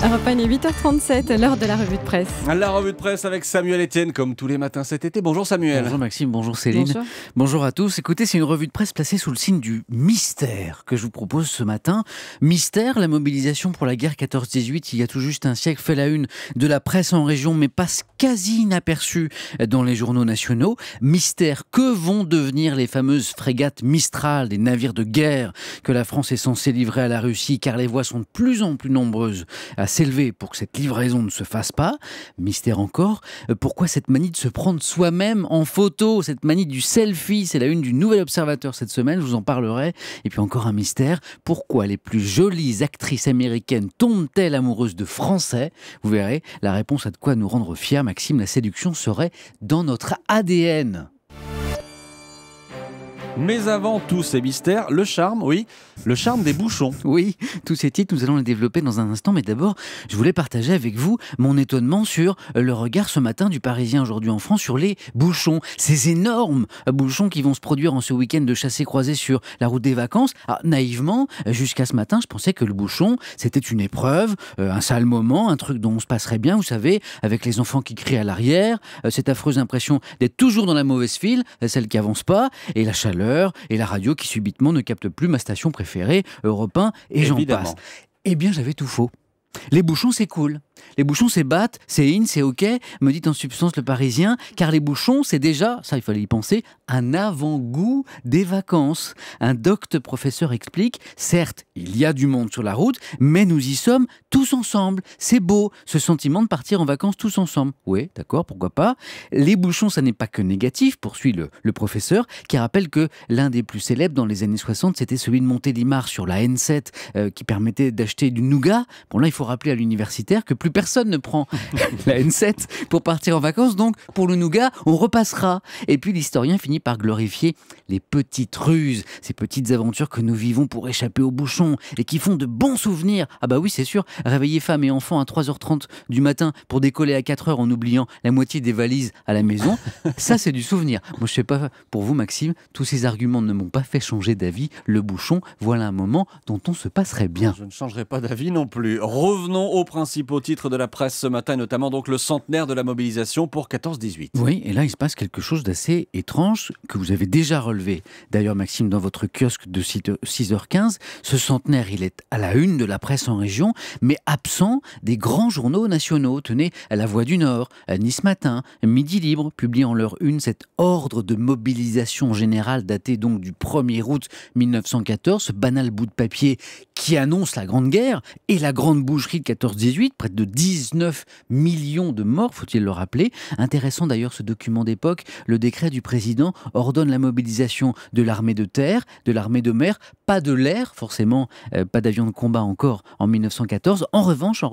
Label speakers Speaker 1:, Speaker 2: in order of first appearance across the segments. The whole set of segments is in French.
Speaker 1: Europe 1, il est 8h37, l'heure de la revue de presse.
Speaker 2: La revue de presse avec Samuel Etienne, comme tous les matins cet été. Bonjour Samuel.
Speaker 3: Bonjour Maxime, bonjour Céline.
Speaker 1: Bonjour.
Speaker 3: Bonjour à tous. Écoutez, c'est une revue de presse placée sous le signe du mystère que je vous propose ce matin. Mystère, la mobilisation pour la guerre 14-18, il y a tout juste un siècle, fait la une de la presse en région, mais passe quasi inaperçue dans les journaux nationaux. Mystère, que vont devenir les fameuses frégates Mistral, des navires de guerre que la France est censée livrer à la Russie, car les voix sont de plus en plus nombreuses à s'élever pour que cette livraison ne se fasse pas. Mystère encore, pourquoi cette manie de se prendre soi-même en photo, cette manie du selfie, c'est la une du Nouvel Observateur cette semaine, je vous en parlerai. Et puis encore un mystère, pourquoi les plus jolies actrices américaines tombent-elles amoureuses de Français? Vous verrez, la réponse a de quoi nous rendre fiers, Maxime, la séduction serait dans notre ADN.
Speaker 2: Mais avant tous ces mystères, le charme, oui, le charme des bouchons.
Speaker 3: Oui, tous ces titres, nous allons les développer dans un instant, mais d'abord, je voulais partager avec vous mon étonnement sur le regard ce matin du Parisien aujourd'hui en France sur les bouchons. Ces énormes bouchons qui vont se produire en ce week-end de chassé-croisé sur la route des vacances. Ah, naïvement, jusqu'à ce matin, je pensais que le bouchon, c'était une épreuve, un sale moment, un truc dont on se passerait bien, vous savez, avec les enfants qui crient à l'arrière, cette affreuse impression d'être toujours dans la mauvaise file, celle qui avance pas, et la chaleur, et la radio qui subitement ne capte plus ma station préférée, Europe 1, et j'en passe. Eh bien, j'avais tout faux. Les bouchons, c'est cool. Les bouchons, c'est batte, c'est in, c'est ok, me dit en substance le Parisien, car les bouchons, c'est déjà, ça il fallait y penser, un avant-goût des vacances. Un docte professeur explique, certes, il y a du monde sur la route, mais nous y sommes tous ensemble. C'est beau, ce sentiment de partir en vacances tous ensemble. Oui, d'accord, pourquoi pas. Les bouchons, ça n'est pas que négatif, poursuit le professeur, qui rappelle que l'un des plus célèbres dans les années 60, c'était celui de Montélimar sur la N7, qui permettait d'acheter du nougat. Bon là, il faut rappeler à l'universitaire que plus personne ne prend la N7 pour partir en vacances, donc pour le nougat, on repassera. Et puis l'historien finit par glorifier les petites ruses, ces petites aventures que nous vivons pour échapper aux bouchons et qui font de bons souvenirs. Ah bah oui, c'est sûr, réveiller femmes et enfants à 3h30 du matin pour décoller à 4h en oubliant la moitié des valises à la maison, ça c'est du souvenir. Moi je sais pas pour vous Maxime, tous ces arguments ne m'ont pas fait changer d'avis. Le bouchon, voilà un moment dont on se passerait bien.
Speaker 2: Je ne changerai pas d'avis non plus. Revenons aux principaux titres de la presse ce matin, notamment donc le centenaire de la mobilisation pour 14-18.
Speaker 3: Oui, et là il se passe quelque chose d'assez étrange que vous avez déjà relevé. D'ailleurs Maxime, dans votre kiosque de 6h15, ce centenaire il est à la une de la presse en région, mais absent des grands journaux nationaux. Tenez, La Voix du Nord, Nice Matin, Midi Libre publient en leur une cet ordre de mobilisation générale daté donc du 1er août 1914, ce banal bout de papier qui annonce la Grande Guerre et la grande boucherie de 14-18, près de 19 millions de morts, faut-il le rappeler. Intéressant d'ailleurs ce document d'époque, le décret du président ordonne la mobilisation de l'armée de terre, de l'armée de mer, pas de l'air, forcément, pas d'avions de combat encore en 1914. En revanche,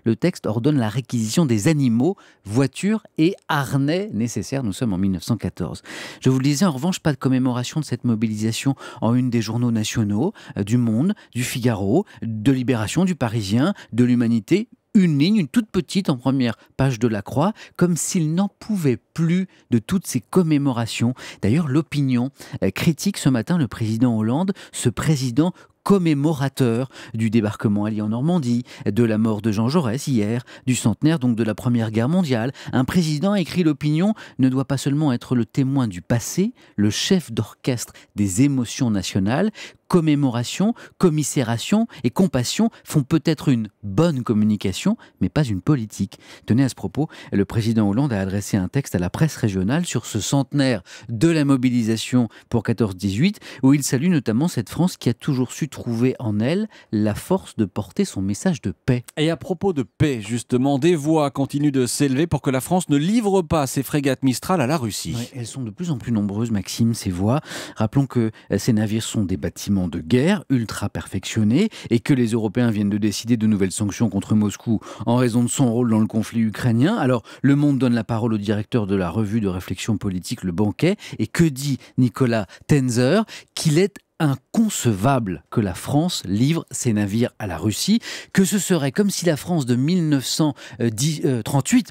Speaker 3: le texte ordonne la réquisition des animaux, voitures et harnais nécessaires. Nous sommes en 1914. Je vous le disais, en revanche, pas de commémoration de cette mobilisation en une des journaux nationaux, du Monde, du Figaro, de Libération, du Parisien, de l'Humanité. Une ligne, une toute petite en première page de la Croix, comme s'il n'en pouvait plus de toutes ces commémorations. D'ailleurs, l'opinion critique ce matin le président Hollande, ce président commémorateur du débarquement allié en Normandie, de la mort de Jean Jaurès hier, du centenaire donc de la Première Guerre mondiale. Un président, écrit l'opinion, ne doit pas seulement être le témoin du passé, le chef d'orchestre des émotions nationales. Commémoration, commisération et compassion font peut-être une bonne communication, mais pas une politique. Tenez, à ce propos, le président Hollande a adressé un texte à la presse régionale sur ce centenaire de la mobilisation pour 14-18, où il salue notamment cette France qui a toujours su trouver en elle la force de porter son message de paix.
Speaker 2: Et à propos de paix, justement, des voix continuent de s'élever pour que la France ne livre pas ses frégates Mistral à la Russie.
Speaker 3: Oui, elles sont de plus en plus nombreuses, Maxime, ces voix. Rappelons que ces navires sont des bâtiments de guerre ultra perfectionnés et que les Européens viennent de décider de nouvelles sanctions contre Moscou en raison de son rôle dans le conflit ukrainien. Alors, Le Monde donne la parole au directeur de la revue de réflexion politique Le Banquet. Et que dit Nicolas Tenzer? Qu'il est inconcevable que la France livre ses navires à la Russie, que ce serait comme si la France de 1938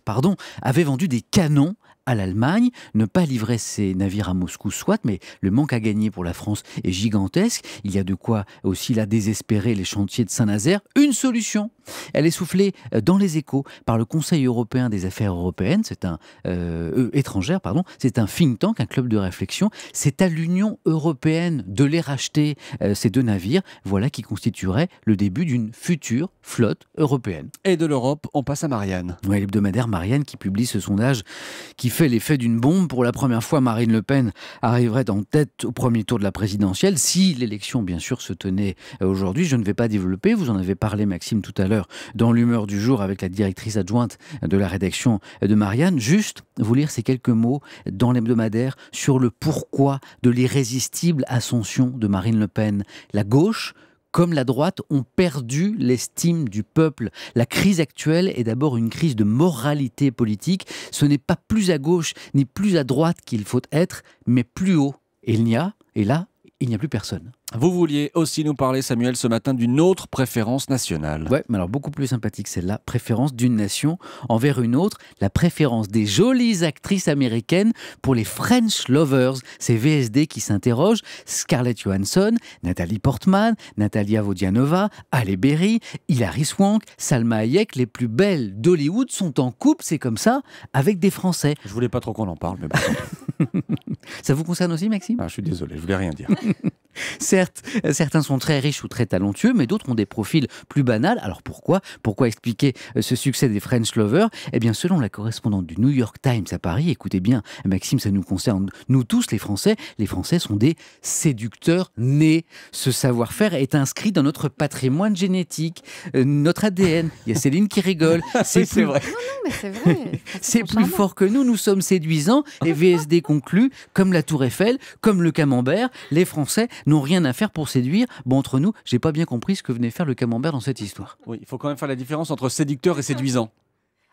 Speaker 3: avait vendu des canons à l'Allemagne. Ne pas livrer ses navires à Moscou, soit, mais le manque à gagner pour la France est gigantesque. Il y a de quoi aussi là désespérer les chantiers de Saint-Nazaire. Une solution, Elle est soufflée dans les Échos par le Conseil européen des affaires européennes, étrangères, c'est un think tank, un club de réflexion. C'est à l'Union européenne de les racheter, ces 2 navires, voilà qui constituerait le début d'une future flotte européenne.
Speaker 2: Et de l'Europe, on passe à Marianne.
Speaker 3: Ouais, l'hebdomadaire Marianne qui publie ce sondage qui fait l'effet d'une bombe. Pour la première fois, Marine Le Pen arriverait en tête au premier tour de la présidentielle, si l'élection bien sûr se tenait aujourd'hui. Je ne vais pas développer, vous en avez parlé Maxime tout à l'heure dans l'humeur du jour avec la directrice adjointe de la rédaction de Marianne. Juste vous lire ces quelques mots dans l'hebdomadaire sur le pourquoi de l'irrésistible ascension de Marine Le Pen. La gauche comme la droite, ont perdu l'estime du peuple. La crise actuelle est d'abord une crise de moralité politique. Ce n'est pas plus à gauche ni plus à droite qu'il faut être, mais plus haut. Et il n'y a plus personne.
Speaker 2: Vous vouliez aussi nous parler, Samuel, ce matin d'une autre préférence nationale.
Speaker 3: Ouais, mais alors beaucoup plus sympathique celle-là, préférence d'une nation envers une autre, la préférence des jolies actrices américaines pour les French Lovers. C'est VSD qui s'interroge, Scarlett Johansson, Nathalie Portman, Natalia Vodianova, Halle Berry, Hilary Swank, Salma Hayek, les plus belles d'Hollywood sont en couple, c'est comme ça, avec des Français.
Speaker 2: Je voulais pas trop qu'on en parle, mais bon.
Speaker 3: Ça vous concerne aussi, Maxime ?
Speaker 2: Je suis désolé, je voulais rien dire.
Speaker 3: Certes, certains sont très riches ou très talentueux, mais d'autres ont des profils plus banals. Alors pourquoi expliquer ce succès des French Lovers ? Eh bien, selon la correspondante du New York Times à Paris, écoutez bien, Maxime, ça nous concerne, nous tous les Français sont des séducteurs nés. Ce savoir-faire est inscrit dans notre patrimoine génétique, notre ADN. Il y a Céline qui rigole.
Speaker 2: C'est vrai.
Speaker 1: Non, mais c'est vrai.
Speaker 3: C'est plus fort que nous sommes séduisants. Et VSD conclut, comme la Tour Eiffel, comme le camembert, les Français n'ont rien à faire pour séduire. Bon, entre nous, j'ai pas bien compris ce que venait faire le camembert dans cette histoire.
Speaker 2: Oui, il faut quand même faire la différence entre séducteur et séduisant.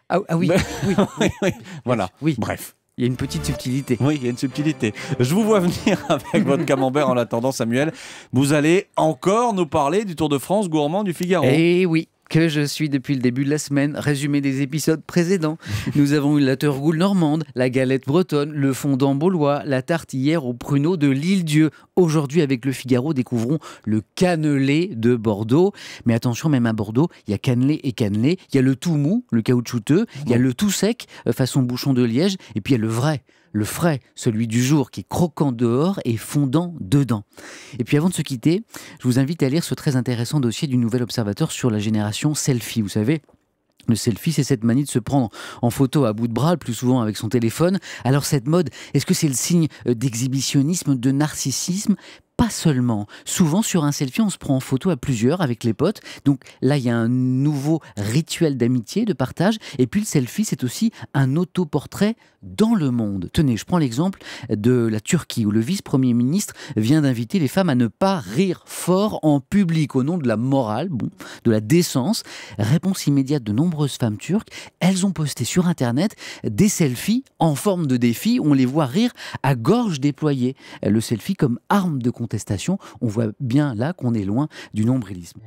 Speaker 3: Ah oui,
Speaker 2: mais... oui. Voilà,
Speaker 3: oui.
Speaker 2: Bref.
Speaker 3: Il y a une petite subtilité.
Speaker 2: Oui, il y a une subtilité. Je vous vois venir avec votre camembert en attendant, Samuel. Vous allez encore nous parler du Tour de France gourmand du Figaro.
Speaker 3: Eh oui, que je suis depuis le début de la semaine, résumé des épisodes précédents. Nous avons eu la teurgoule normande, la galette bretonne, le fondant baulois, la tarte hier au pruneau de l'Île-Dieu. Aujourd'hui, avec le Figaro, découvrons le cannelé de Bordeaux. Mais attention, même à Bordeaux, il y a cannelé et cannelé. Il y a le tout mou, le caoutchouteux. Il y a le tout sec, façon bouchon de liège. Et puis il y a le vrai, le frais, celui du jour qui est croquant dehors et fondant dedans. Et puis avant de se quitter, je vous invite à lire ce très intéressant dossier du Nouvel Observateur sur la génération selfie. Vous savez, le selfie, c'est cette manie de se prendre en photo à bout de bras, le plus souvent avec son téléphone. Alors cette mode, est-ce que c'est le signe d'exhibitionnisme, de narcissisme ? Pas seulement. Souvent, sur un selfie, on se prend en photo à plusieurs avec les potes. Donc là, il y a un nouveau rituel d'amitié, de partage. Et puis le selfie, c'est aussi un autoportrait dans le monde. Tenez, je prends l'exemple de la Turquie, où le vice-premier ministre vient d'inviter les femmes à ne pas rire fort en public, au nom de la morale, de la décence. Réponse immédiate de nombreuses femmes turques. Elles ont posté sur Internet des selfies en forme de défi. On les voit rire à gorge déployée. Le selfie comme arme de contestation. On voit bien là qu'on est loin du nombrilisme.